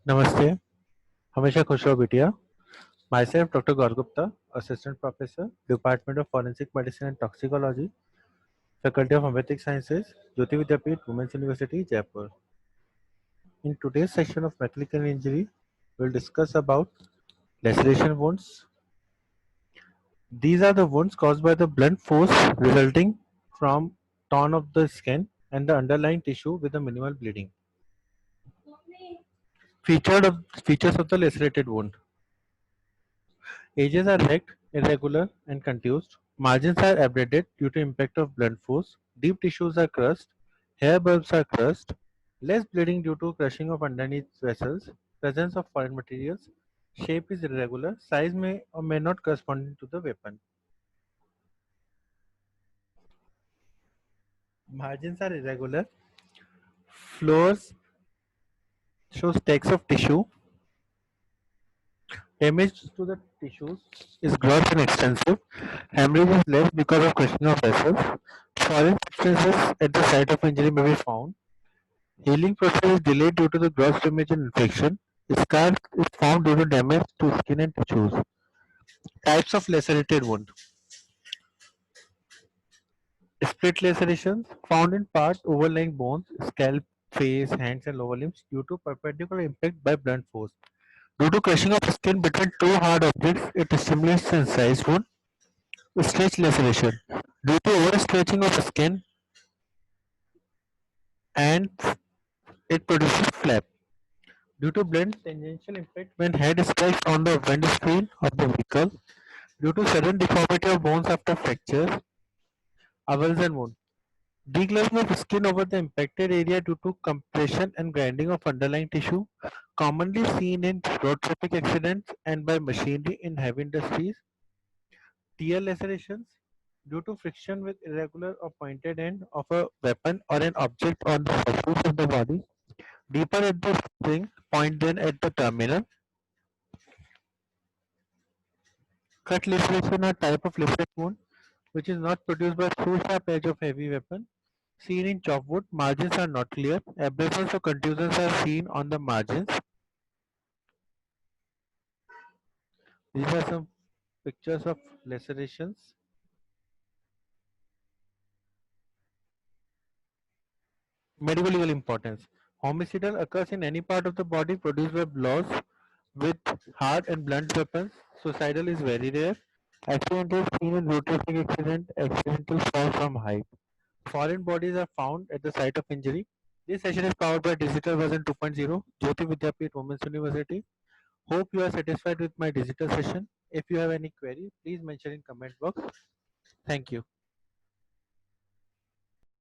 Namaste. हमेशा खुश रहो बिटिया. Myself Dr. Gaur Gupta, Assistant Professor, Department of Forensic Medicine and Toxicology, Faculty of Homeopathic Sciences, Jyoti Vidyapeeth, Women's University, Jaipur. In today's session of mechanical injury, we'll discuss about laceration wounds. These are the wounds caused by the blunt force resulting from torn of the skin and the underlying tissue with a minimal bleeding. Features of the lacerated wound. Edges are erect, irregular, and contused. Margins are abraded due to impact of blunt force. Deep tissues are crushed. Hair bulbs are crushed. Less bleeding due to crushing of underneath vessels. Presence of foreign materials. Shape is irregular. Size may or may not correspond to the weapon. Margins are irregular. Floors show stacks of tissue. Damage to the tissues is gross and extensive. Hemorrhage is less because of crushing of vessels. Foreign substances at the site of injury may be found. Healing process is delayed due to the gross damage and infection. Scar is found due to damage to skin and tissues. Types of lacerated wound. Split lacerations found in part overlying bones, scalp, face, hands and lower limbs due to perpendicular impact by blunt force. Due to crushing of skin between two hard objects, it stimulates an incised wound. Stretch laceration. Due to overstretching of skin and it produces flap. Due to blunt tangential impact when head strikes on the windscreen of the vehicle. Due to sudden deformity of bones after fractures. Avulsion wound. Degloving of skin over the impacted area due to compression and grinding of underlying tissue. Commonly seen in road traffic accidents and by machinery in heavy industries. Tear lacerations due to friction with irregular or pointed end of a weapon or an object on the surface of the body, deeper at the spring point than at the terminal. Cut laceration are type of lacerate wound which is not produced by through sharp edge of heavy weapon. Seen in chopwood, margins are not clear. Abrasions or contusions are seen on the margins. These are some pictures of lacerations. Medical legal importance. Homicidal occurs in any part of the body produced by blows with hard and blunt weapons. Suicidal is very rare. Accidental seen in road traffic accident, accidental fall from height. Foreign bodies are found at the site of injury. This session is powered by Digital Version 2.0, Jyoti Vidyapeeth Women's University. Hope you are satisfied with my digital session. If you have any query, please mention in comment box. Thank you.